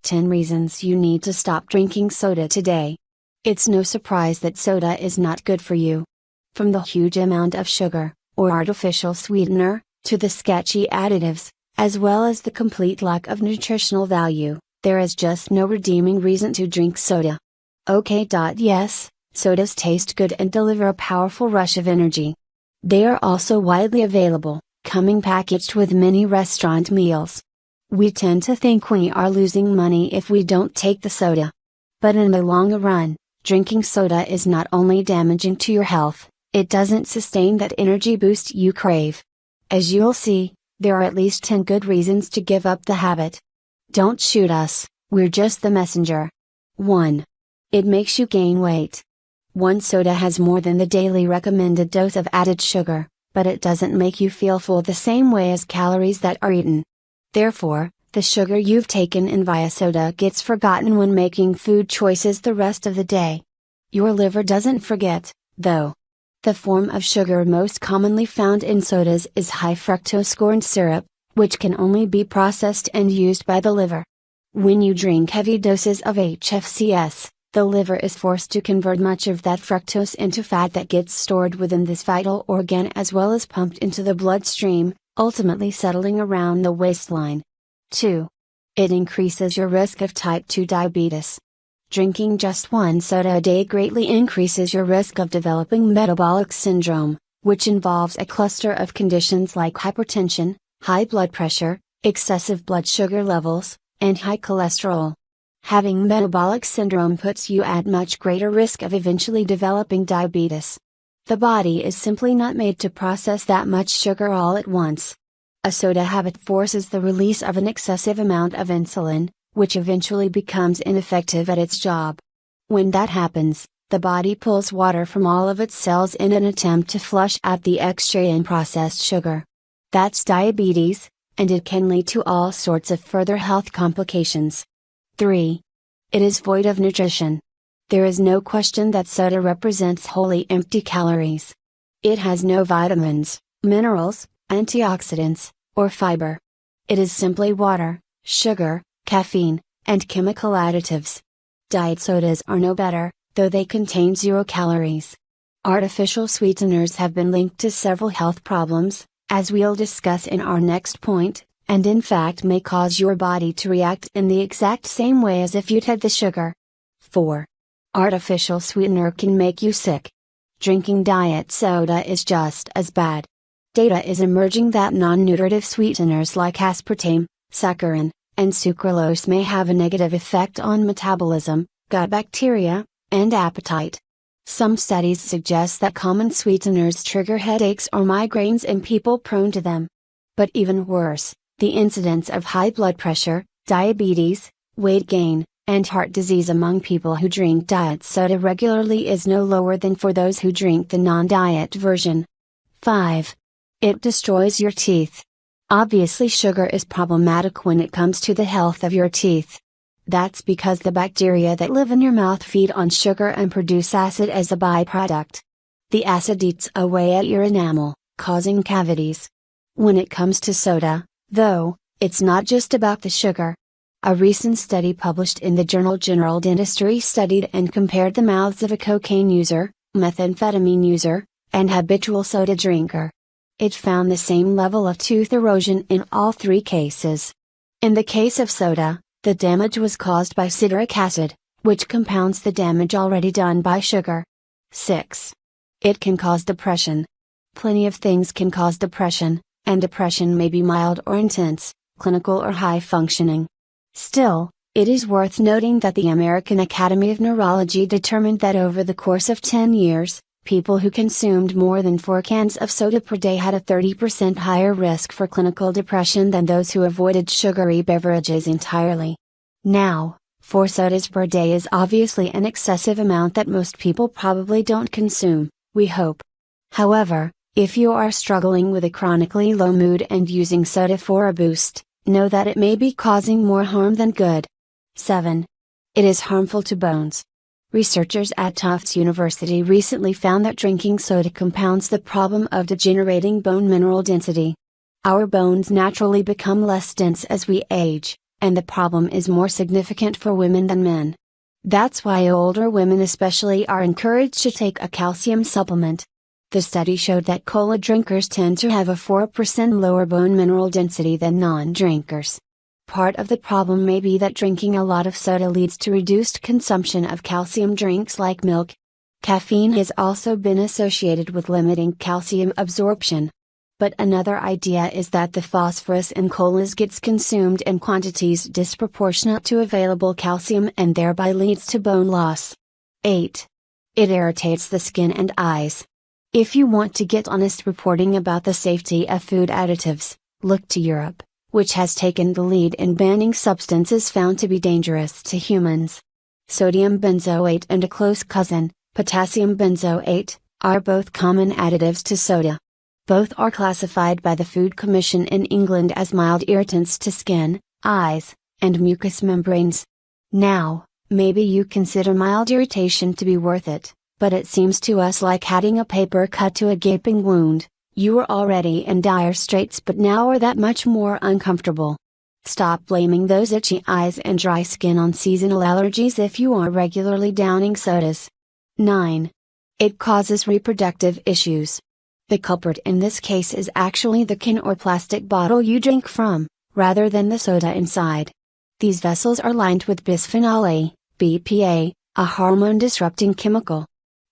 10 reasons you need to stop drinking soda today. It's no surprise that soda is not good for you. From the huge amount of sugar, or artificial sweetener, to the sketchy additives, as well as the complete lack of nutritional value, there is just no redeeming reason to drink soda. Okay. Yes, sodas taste good and deliver a powerful rush of energy. They are also widely available, coming packaged with many restaurant meals. We tend to think we are losing money if we don't take the soda. But in the long run, drinking soda is not only damaging to your health, it doesn't sustain that energy boost you crave. As you'll see, there are at least 10 good reasons to give up the habit. Don't shoot us, we're just the messenger. 1. It makes you gain weight. One soda has more than the daily recommended dose of added sugar, but it doesn't make you feel full the same way as calories that are eaten. Therefore, the sugar you've taken in via soda gets forgotten when making food choices the rest of the day. Your liver doesn't forget, though. The form of sugar most commonly found in sodas is high fructose corn syrup, which can only be processed and used by the liver. When you drink heavy doses of HFCS, the liver is forced to convert much of that fructose into fat that gets stored within this vital organ as well as pumped into the bloodstream, ultimately settling around the waistline. 2. It increases your risk of type 2 diabetes. Drinking just one soda a day greatly increases your risk of developing metabolic syndrome, which involves a cluster of conditions like hypertension, high blood pressure, excessive blood sugar levels, and high cholesterol. Having metabolic syndrome puts you at much greater risk of eventually developing diabetes. The body is simply not made to process that much sugar all at once. A soda habit forces the release of an excessive amount of insulin, which eventually becomes ineffective at its job. When that happens, the body pulls water from all of its cells in an attempt to flush out the extra unprocessed sugar. That's diabetes, and it can lead to all sorts of further health complications. 3. It is void of nutrition. There is no question that soda represents wholly empty calories. It has no vitamins, minerals, antioxidants, or fiber. It is simply water, sugar, caffeine, and chemical additives. Diet sodas are no better, though they contain 0 calories. Artificial sweeteners have been linked to several health problems, as we'll discuss in our next point, and in fact may cause your body to react in the exact same way as if you'd had the sugar. 4. Artificial sweetener can make you sick. Drinking diet soda is just as bad. Data is emerging that non-nutritive sweeteners like aspartame, saccharin, and sucralose may have a negative effect on metabolism, gut bacteria, and appetite. Some studies suggest that common sweeteners trigger headaches or migraines in people prone to them. But even worse, the incidence of high blood pressure, diabetes, weight gain, and heart disease among people who drink diet soda regularly is no lower than for those who drink the non-diet version. 5. It destroys your teeth. Obviously, sugar is problematic when it comes to the health of your teeth. That's because the bacteria that live in your mouth feed on sugar and produce acid as a byproduct. The acid eats away at your enamel, causing cavities. When it comes to soda, though, it's not just about the sugar. A recent study published in the journal General Dentistry studied and compared the mouths of a cocaine user, methamphetamine user, and habitual soda drinker. It found the same level of tooth erosion in all 3 cases. In the case of soda, the damage was caused by citric acid, which compounds the damage already done by sugar. 6. It can cause depression. Plenty of things can cause depression, and depression may be mild or intense, clinical or high functioning. Still, it is worth noting that the American Academy of Neurology determined that over the course of 10 years, people who consumed more than 4 cans of soda per day had a 30% higher risk for clinical depression than those who avoided sugary beverages entirely. Now, 4 sodas per day is obviously an excessive amount that most people probably don't consume, we hope. However, if you are struggling with a chronically low mood and using soda for a boost, know that it may be causing more harm than good. 7. It is harmful to bones. Researchers at Tufts University recently found that drinking soda compounds the problem of degenerating bone mineral density. Our bones naturally become less dense as we age, And the problem is more significant for women than men. That's why older women especially are encouraged to take a calcium supplement. The study showed that cola drinkers tend to have a 4% lower bone mineral density than non-drinkers. Part of the problem may be that drinking a lot of soda leads to reduced consumption of calcium drinks like milk. Caffeine has also been associated with limiting calcium absorption. But another idea is that the phosphorus in colas gets consumed in quantities disproportionate to available calcium and thereby leads to bone loss. 8. It irritates the skin and eyes. If you want to get honest reporting about the safety of food additives, look to Europe, which has taken the lead in banning substances found to be dangerous to humans. Sodium benzoate and a close cousin, potassium benzoate, are both common additives to soda. Both are classified by the Food Commission in England as mild irritants to skin, eyes, and mucous membranes. Now, maybe you consider mild irritation to be worth it, but it seems to us like adding a paper cut to a gaping wound. You were already in dire straits but now are that much more uncomfortable. Stop blaming those itchy eyes and dry skin on seasonal allergies if you are regularly downing sodas. 9. It causes reproductive issues. The culprit in this case is actually the can or plastic bottle you drink from, rather than the soda inside. These vessels are lined with bisphenol A, BPA, a hormone-disrupting chemical.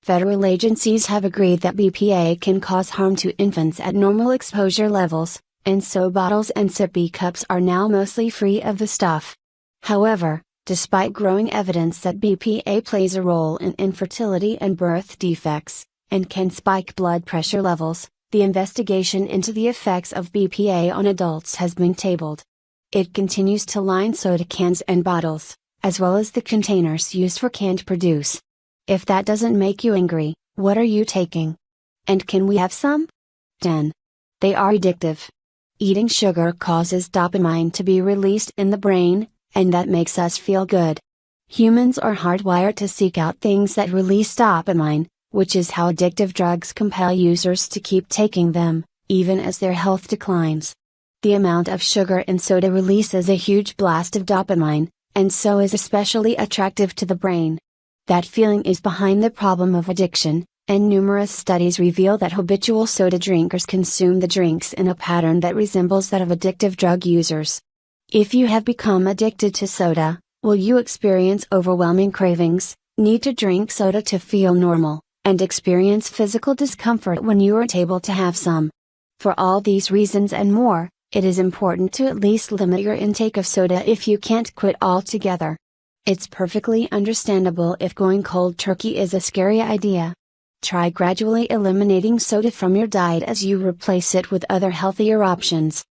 Federal agencies have agreed that BPA can cause harm to infants at normal exposure levels, and so bottles and sippy cups are now mostly free of the stuff. However, despite growing evidence that BPA plays a role in infertility and birth defects, and can spike blood pressure levels, the investigation into the effects of BPA on adults has been tabled. It continues to line soda cans and bottles, as well as the containers used for canned produce. If that doesn't make you angry, what are you taking? And can we have some? 10. They are addictive. Eating sugar causes dopamine to be released in the brain, and that makes us feel good. Humans are hardwired to seek out things that release dopamine, which is how addictive drugs compel users to keep taking them, even as their health declines. The amount of sugar in soda releases a huge blast of dopamine, and so is especially attractive to the brain. That feeling is behind the problem of addiction, and numerous studies reveal that habitual soda drinkers consume the drinks in a pattern that resembles that of addictive drug users. If you have become addicted to soda, will you experience overwhelming cravings, need to drink soda to feel normal, and experience physical discomfort when you aren't able to have some? For all these reasons and more, it is important to at least limit your intake of soda if you can't quit altogether. It's perfectly understandable if going cold turkey is a scary idea. Try gradually eliminating soda from your diet as you replace it with other healthier options.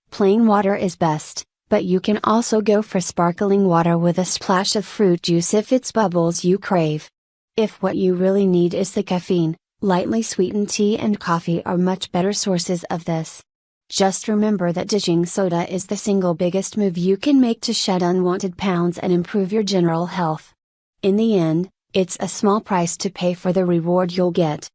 Plain water is best, but you can also go for sparkling water with a splash of fruit juice if it's bubbles you crave. If what you really need is the caffeine, lightly sweetened tea and coffee are much better sources of this. Just remember that ditching soda is the single biggest move you can make to shed unwanted pounds and improve your general health. In the end, it's a small price to pay for the reward you'll get.